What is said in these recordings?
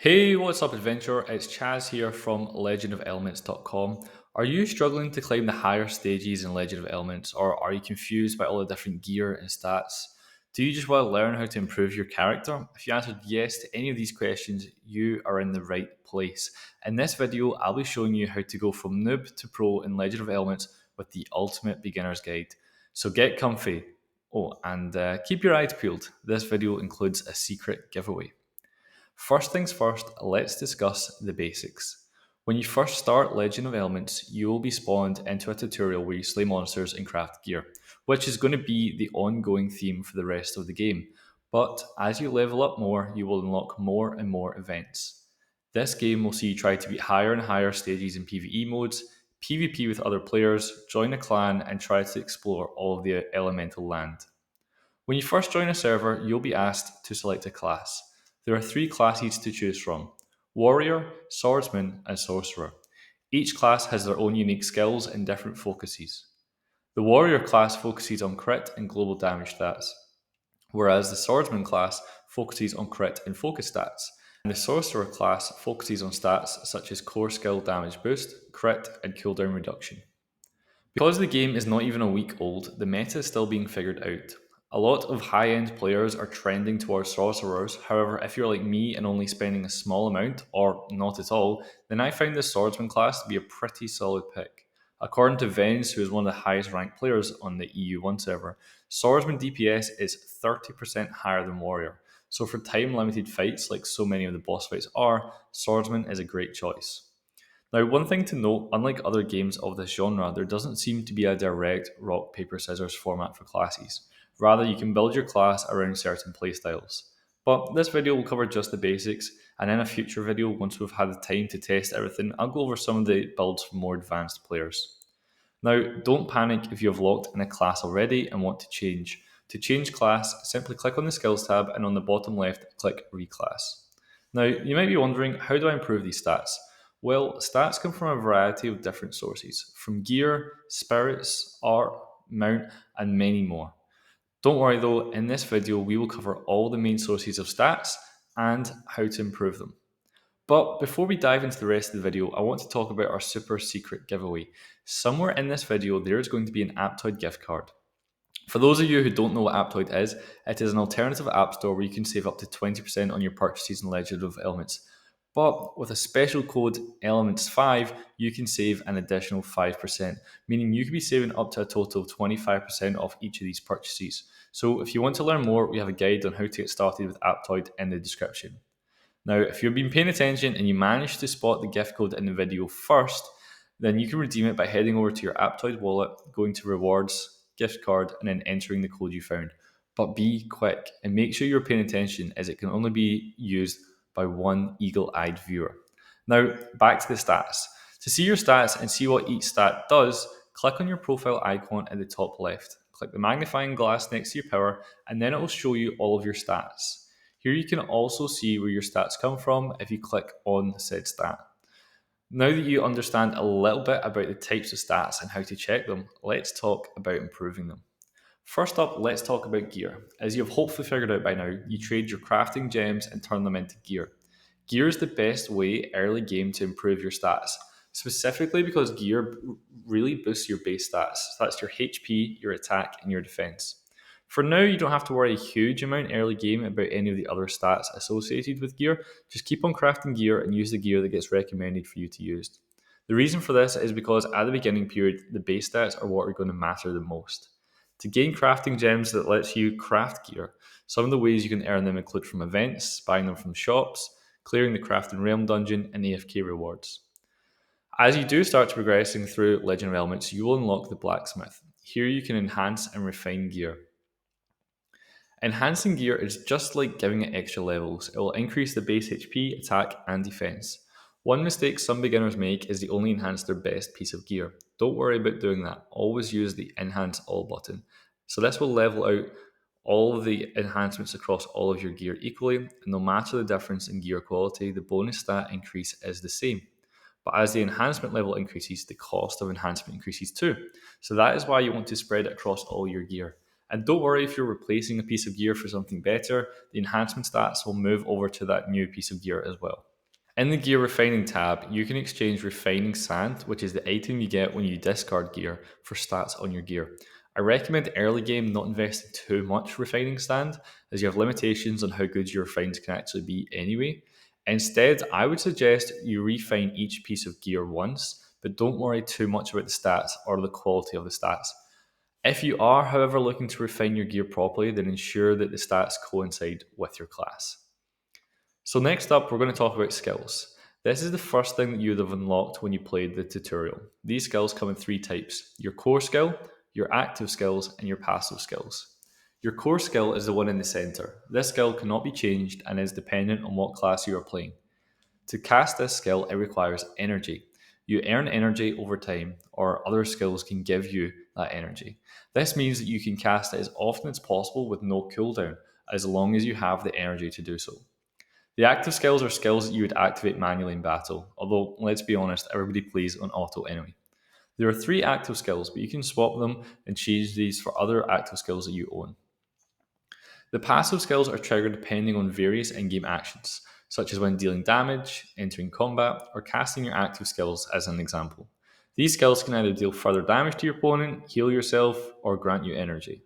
Hey, what's up, adventurer? It's Chaz here from legendofelements.com. Are you struggling to climb the higher stages in Legend of Elements, or are you confused by all the different gear and stats? Do you just want to learn how to improve your character? If you answered yes to any of these questions, you are in the right place. In this video, I'll be showing you how to go from noob to pro in Legend of Elements with the ultimate beginner's guide. So get comfy. Oh, and keep your eyes peeled. This video includes a secret giveaway. First things first, let's discuss the basics. When you first start Legend of Elements, you will be spawned into a tutorial where you slay monsters and craft gear, which is going to be the ongoing theme for the rest of the game. But as you level up more, you will unlock more and more events. This game will see you try to beat higher and higher stages in PvE modes, PvP with other players, join a clan, and try to explore all of the elemental land. When you first join a server, you'll be asked to select a class. There are three classes to choose from: Warrior, Swordsman, and Sorcerer. Each class has their own unique skills and different focuses. The Warrior class focuses on crit and global damage stats, whereas the Swordsman class focuses on crit and focus stats, and the Sorcerer class focuses on stats such as core skill damage boost, crit, and cooldown reduction. Because the game is not even a week old, the meta is still being figured out. A lot of high end players are trending towards sorcerers. However, if you're like me and only spending a small amount, or not at all, then I find the swordsman class to be a pretty solid pick. According to Vens, who is one of the highest ranked players on the EU1 server, swordsman DPS is 30% higher than warrior. So for time limited fights, like so many of the boss fights are, swordsman is a great choice. Now, one thing to note, unlike other games of this genre, there doesn't seem to be a direct rock, paper, scissors format for classes. Rather, you can build your class around certain playstyles. But this video will cover just the basics, and in a future video, once we've had the time to test everything, I'll go over some of the builds for more advanced players. Now, don't panic if you have locked in a class already and want to change. To change class, simply click on the Skills tab and on the bottom left, click Reclass. Now, you might be wondering, how do I improve these stats? Well, stats come from a variety of different sources, from gear, spirits, art, mount, and many more. Don't worry though, in this video we will cover all the main sources of stats and how to improve them. But before we dive into the rest of the video, I want to talk about our super secret giveaway. Somewhere in this video there is going to be an Aptoide gift card. For those of you who don't know what Aptoide is, it is an alternative app store where you can save up to 20% on your purchases in Legend of Elements. But with a special code Elements5, you can save an additional 5%, meaning you could be saving up to a total of 25% off each of these purchases. So if you want to learn more, we have a guide on how to get started with Aptoide in the description. Now, if you've been paying attention and you managed to spot the gift code in the video first, then you can redeem it by heading over to your Aptoide wallet, going to rewards, gift card, and then entering the code you found. But be quick and make sure you're paying attention, as it can only be used by one eagle-eyed viewer. Now, back to the stats. To see your stats and see what each stat does, click on your profile icon at the top left. Click the magnifying glass next to your power, and then it will show you all of your stats. Here you can also see where your stats come from if you click on said stat. Now that you understand a little bit about the types of stats and how to check them, let's talk about improving them. First up, let's talk about gear. As you have hopefully figured out by now, you trade your crafting gems and turn them into gear. Gear is the best way early game to improve your stats, specifically because gear really boosts your base stats. So that's your HP, your attack, and your defense. For now, you don't have to worry a huge amount early game about any of the other stats associated with gear. Just keep on crafting gear and use the gear that gets recommended for you to use. The reason for this is because at the beginning period, the base stats are what are going to matter the most. To gain crafting gems that lets you craft gear, some of the ways you can earn them include from events, buying them from shops, clearing the Crafting Realm dungeon, and AFK rewards. As you do start progressing through Legend of Elements, you will unlock the Blacksmith. Here you can enhance and refine gear. Enhancing gear is just like giving it extra levels. It will increase the base HP, attack, and defense. One mistake some beginners make is they only enhance their best piece of gear. Don't worry about doing that. Always use the Enhance All button. So this will level out all of the enhancements across all of your gear equally, and no matter the difference in gear quality, the bonus stat increase is the same. But as the enhancement level increases, the cost of enhancement increases too. So that is why you want to spread it across all your gear. And don't worry if you're replacing a piece of gear for something better, the enhancement stats will move over to that new piece of gear as well. In the gear refining tab, you can exchange refining sand, which is the item you get when you discard gear, for stats on your gear. I recommend early game not investing too much refining sand, as you have limitations on how good your refines can actually be anyway. Instead, I would suggest you refine each piece of gear once, but don't worry too much about the stats or the quality of the stats. If you are, however, looking to refine your gear properly, then ensure that the stats coincide with your class. So next up, we're going to talk about skills. This is the first thing that you would have unlocked when you played the tutorial. These skills come in three types: your core skill, your active skills, and your passive skills. Your core skill is the one in the center. This skill cannot be changed and is dependent on what class you are playing. To cast this skill, it requires energy. You earn energy over time, or other skills can give you that energy. This means that you can cast it as often as possible with no cooldown, as long as you have the energy to do so. The active skills are skills that you would activate manually in battle, although let's be honest, everybody plays on auto anyway. There are three active skills, but you can swap them and change these for other active skills that you own. The passive skills are triggered depending on various in-game actions, such as when dealing damage, entering combat, or casting your active skills as an example. These skills can either deal further damage to your opponent, heal yourself, or grant you energy.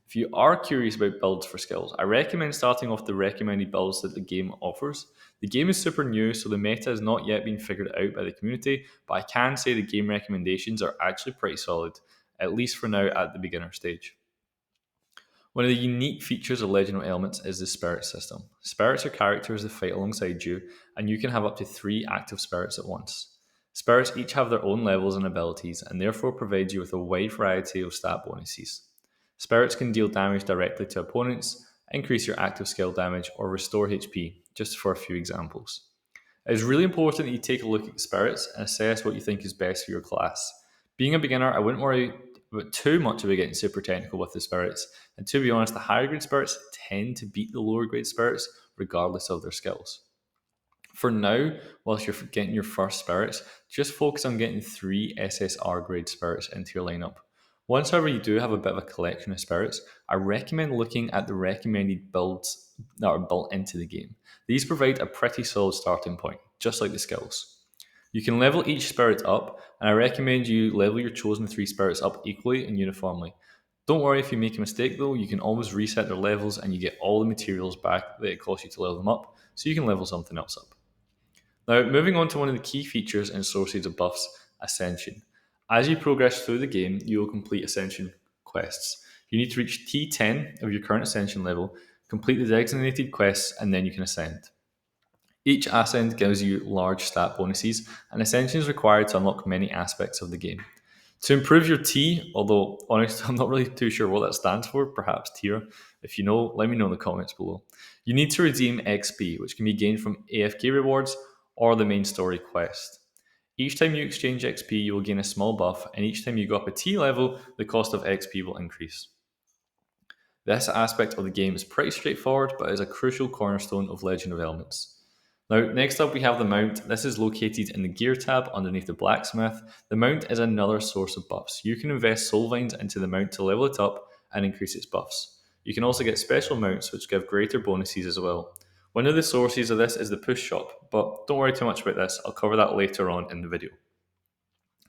If you are curious about builds for skills, I recommend starting off the recommended builds that the game offers. The game is super new, so the meta has not yet been figured out by the community, but I can say the game recommendations are actually pretty solid, at least for now at the beginner stage. One of the unique features of Legend of Elements is the spirit system. Spirits are characters that fight alongside you, and you can have up to 3 active spirits at once. Spirits each have their own levels and abilities, and therefore provide you with a wide variety of stat bonuses. Spirits can deal damage directly to opponents, increase your active skill damage, or restore HP, just for a few examples. It is really important that you take a look at the spirits and assess what you think is best for your class. Being a beginner, I wouldn't worry about too much about getting super technical with the spirits, and to be honest, the higher grade spirits tend to beat the lower grade spirits regardless of their skills. For now, whilst you're getting your first spirits, just focus on getting 3 SSR grade spirits into your lineup. Once, however, you do have a bit of a collection of spirits, I recommend looking at the recommended builds that are built into the game. These provide a pretty solid starting point, just like the skills. You can level each spirit up, and I recommend you level your chosen 3 spirits up equally and uniformly. Don't worry if you make a mistake though, you can always reset their levels and you get all the materials back that it cost you to level them up, so you can level something else up. Now, moving on to one of the key features and sources of buffs, Ascension. As you progress through the game, you will complete Ascension quests. You need to reach T10 of your current Ascension level, complete the designated quests, and then you can ascend. Each ascent gives you large stat bonuses, and Ascension is required to unlock many aspects of the game. To improve your T, although honestly, I'm not really too sure what that stands for, perhaps tier. If you know, let me know in the comments below. You need to redeem XP, which can be gained from AFK rewards or the main story quest. Each time you exchange XP, you will gain a small buff, and each time you go up a T level, the cost of XP will increase. This aspect of the game is pretty straightforward, but is a crucial cornerstone of Legend of Elements. Now, next up we have the mount. This is located in the gear tab underneath the blacksmith. The mount is another source of buffs. You can invest soul vines into the mount to level it up and increase its buffs. You can also get special mounts which give greater bonuses as well. One of the sources of this is the push shop, but don't worry too much about this. I'll cover that later on in the video.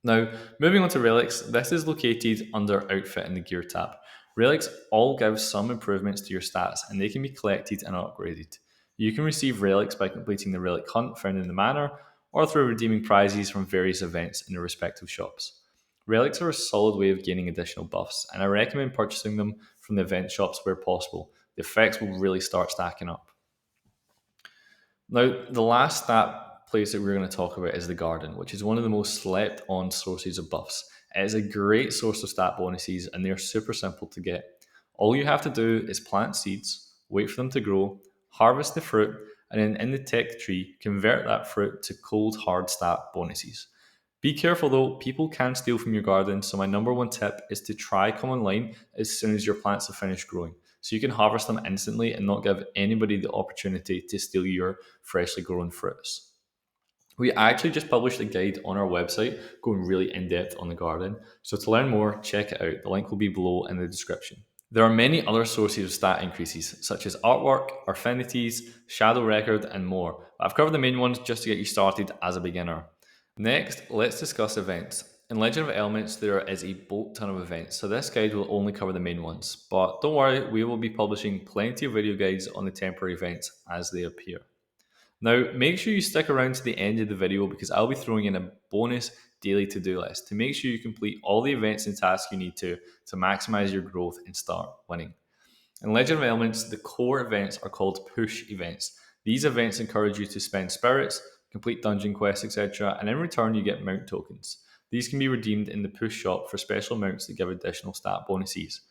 Now, moving on to relics, this is located under outfit in the gear tab. Relics all give some improvements to your stats and they can be collected and upgraded. You can receive relics by completing the relic hunt found in the manor or through redeeming prizes from various events in the respective shops. Relics are a solid way of gaining additional buffs, and I recommend purchasing them from the event shops where possible. The effects will really start stacking up. Now, the last stat place that we're going to talk about is the garden, which is one of the most slept on sources of buffs. It is a great source of stat bonuses and they're super simple to get. All you have to do is plant seeds, wait for them to grow, harvest the fruit, and then in the tech tree, convert that fruit to cold hard stat bonuses. Be careful though, people can steal from your garden, so my number one tip is to try come online as soon as your plants have finished growing, so you can harvest them instantly and not give anybody the opportunity to steal your freshly grown fruits. We actually just published a guide on our website going really in depth on the garden, so to learn more, check it out. The link will be below in the description. There are many other sources of stat increases, such as artwork, affinities, shadow record, and more. I've covered the main ones just to get you started as a beginner. Next, let's discuss events. In Legend of Elements, there is a boat ton of events, so this guide will only cover the main ones. But don't worry, we will be publishing plenty of video guides on the temporary events as they appear. Now, make sure you stick around to the end of the video because I'll be throwing in a bonus daily to-do list to make sure you complete all the events and tasks you need to maximize your growth and start winning. In Legend of Elements, the core events are called push events. These events encourage you to spend spirits, complete dungeon quests, etc., and in return you get mount tokens. These can be redeemed in the push shop for special mounts that give additional stat bonuses.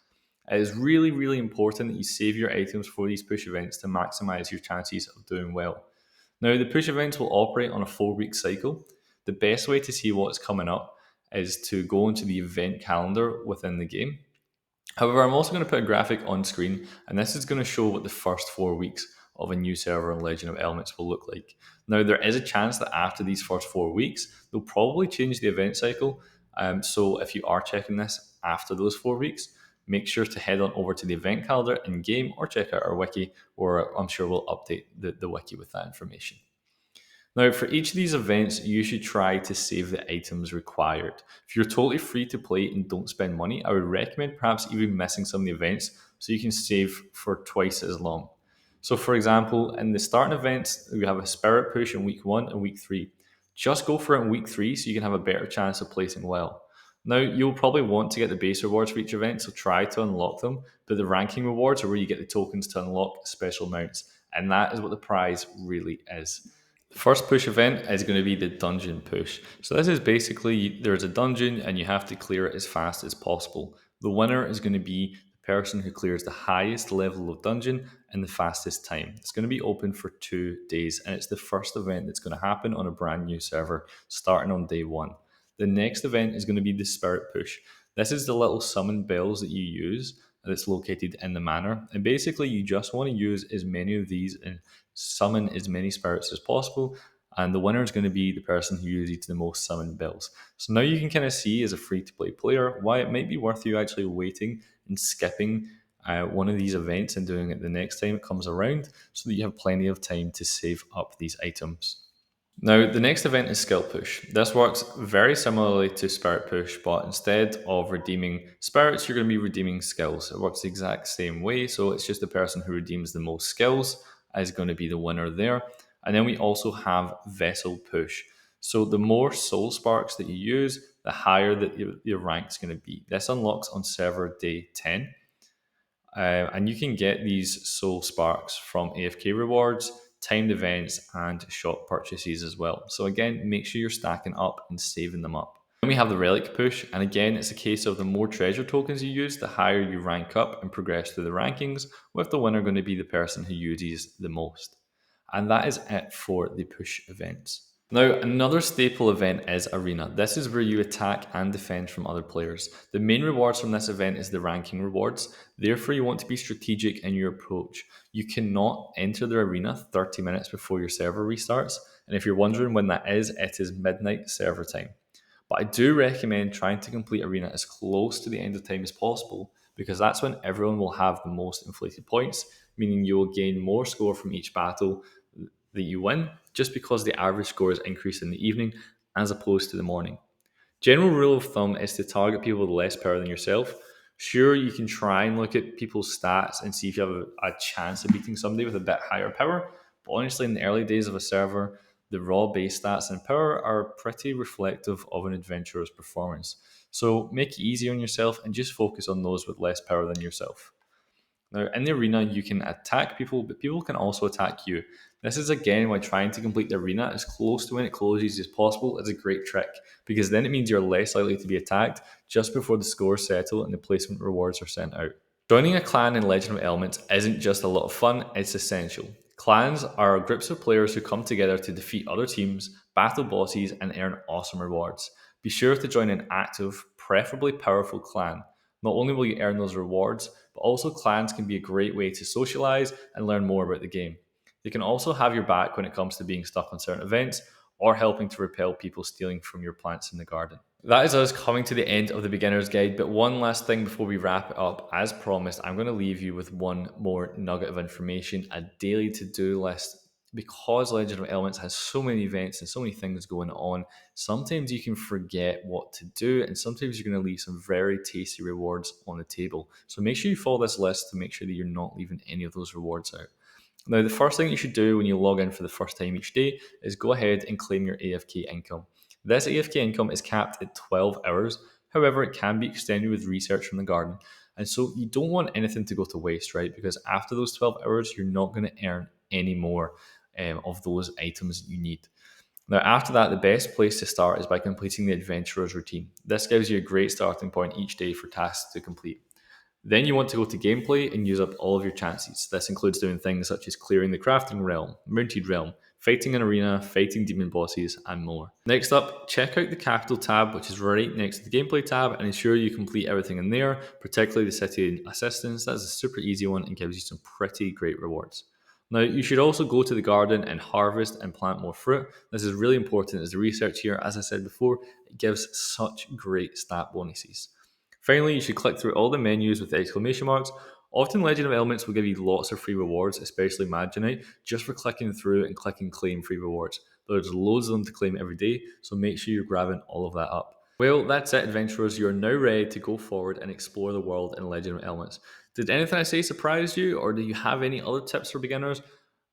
It is really, really important that you save your items for these push events to maximize your chances of doing well. Now, the push events will operate on a 4-week cycle. The best way to see what's coming up is to go into the event calendar within the game. However, I'm also going to put a graphic on screen, and this is going to show what the first 4 weeks of a new server in Legend of Elements will look like. Now, there is a chance that after these first 4 weeks, they'll probably change the event cycle. So if you are checking this after those 4 weeks, make sure to head on over to the event calendar in game or check out our wiki, or I'm sure we'll update the wiki with that information. Now, for each of these events, you should try to save the items required. If you're totally free to play and don't spend money, I would recommend perhaps even missing some of the events so you can save for twice as long. So, for example, in the starting events, we have a spirit push in week 1 and week 3. Just go for it in week 3 so you can have a better chance of placing well. Now, you'll probably want to get the base rewards for each event, so try to unlock them, but the ranking rewards are where you get the tokens to unlock special mounts, and that is what the prize really is. The first push event is going to be the dungeon push. So this is basically there's a dungeon and you have to clear it as fast as possible. The winner is going to be the person who clears the highest level of dungeon in the fastest time. It's going to be open for 2 days and it's the first event that's going to happen on a brand new server starting on day 1. The next event is going to be the spirit push. This is the little summon bells that you use that's located in the manor. And basically you just want to use as many of these and summon as many spirits as possible, and the winner is going to be the person who uses the most summoned bells. So now you can kind of see as a free-to-play player why it might be worth you actually waiting and skipping one of these events and doing it the next time it comes around so that you have plenty of time to save up these items. Now, the next event is Skill Push. This works very similarly to Spirit Push, but instead of redeeming spirits, you're going to be redeeming skills. It works the exact same way, so it's just the person who redeems the most skills is going to be the winner there. And then we also have Vessel Push. So the more soul sparks that you use, the higher that your rank is going to be. This unlocks on server day 10. And you can get these soul sparks from AFK rewards, timed events, and shop purchases as well. So again, make sure you're stacking up and saving them up. Then we have the relic push, and again, it's a case of the more treasure tokens you use, the higher you rank up and progress through the rankings, with the winner going to be the person who uses the most. And that is it for the push events. Now, another staple event is Arena. This is where you attack and defend from other players. The main rewards from this event is the ranking rewards. Therefore, you want to be strategic in your approach. You cannot enter the arena 30 minutes before your server restarts. And if you're wondering when that is, it is midnight server time. But I do recommend trying to complete Arena as close to the end of time as possible because that's when everyone will have the most inflated points, meaning you will gain more score from each battle that you win just because the average score is increased in the evening as opposed to the morning. General rule of thumb is to target people with less power than yourself. Sure, you can try and look at people's stats and see if you have a chance of beating somebody with a bit higher power, but honestly, in the early days of a server, the raw base stats and power are pretty reflective of an adventurer's performance. So make it easy on yourself and just focus on those with less power than yourself. Now, in the arena, you can attack people, but people can also attack you. This is again why trying to complete the arena as close to when it closes as possible is a great trick, because then it means you're less likely to be attacked just before the scores settle and the placement rewards are sent out. Joining a clan in Legend of Elements isn't just a lot of fun, it's essential. Clans are groups of players who come together to defeat other teams, battle bosses, and earn awesome rewards. Be sure to join an active, preferably powerful clan. Not only will you earn those rewards, but also clans can be a great way to socialize and learn more about the game. They can also have your back when it comes to being stuck on certain events or helping to repel people stealing from your plants in the garden. That is us coming to the end of the beginner's guide. But one last thing before we wrap it up. As promised, I'm going to leave you with one more nugget of information, a daily to do list. Because Legend of Elements has so many events and so many things going on, sometimes you can forget what to do, and sometimes you're going to leave some very tasty rewards on the table. So make sure you follow this list to make sure that you're not leaving any of those rewards out. Now, the first thing you should do when you log in for the first time each day is go ahead and claim your AFK income. This AFK income is capped at 12 hours. However, it can be extended with research from the garden. And so you don't want anything to go to waste, right? Because after those 12 hours, you're not going to earn any more of those items that you need. Now, after that, the best place to start is by completing the adventurer's routine. This gives you a great starting point each day for tasks to complete. Then you want to go to gameplay and use up all of your chances. This includes doing things such as clearing the crafting realm, mounted realm, fighting an arena, fighting demon bosses, and more. Next up, check out the capital tab, which is right next to the gameplay tab, and ensure you complete everything in there, particularly the city and assistance. That's a super easy one and gives you some pretty great rewards. Now, you should also go to the garden and harvest and plant more fruit. This is really important as the research here, as I said before, it gives such great stat bonuses. Finally, you should click through all the menus with exclamation marks. Often Legend of Elements will give you lots of free rewards, especially Maginite, just for clicking through and clicking claim free rewards. There's loads of them to claim every day, so make sure you're grabbing all of that up. Well, that's it, adventurers. You are now ready to go forward and explore the world in Legend of Elements. Did anything I say surprise you, or do you have any other tips for beginners?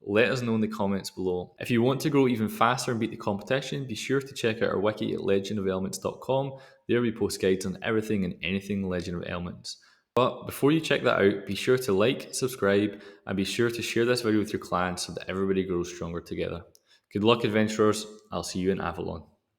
Let us know in the comments below. If you want to grow even faster and beat the competition, be sure to check out our wiki at legendofelements.com. There we post guides on everything and anything Legend of Elements. But before you check that out, be sure to like, subscribe, and be sure to share this video with your clan so that everybody grows stronger together. Good luck, adventurers. I'll see you in Avalon.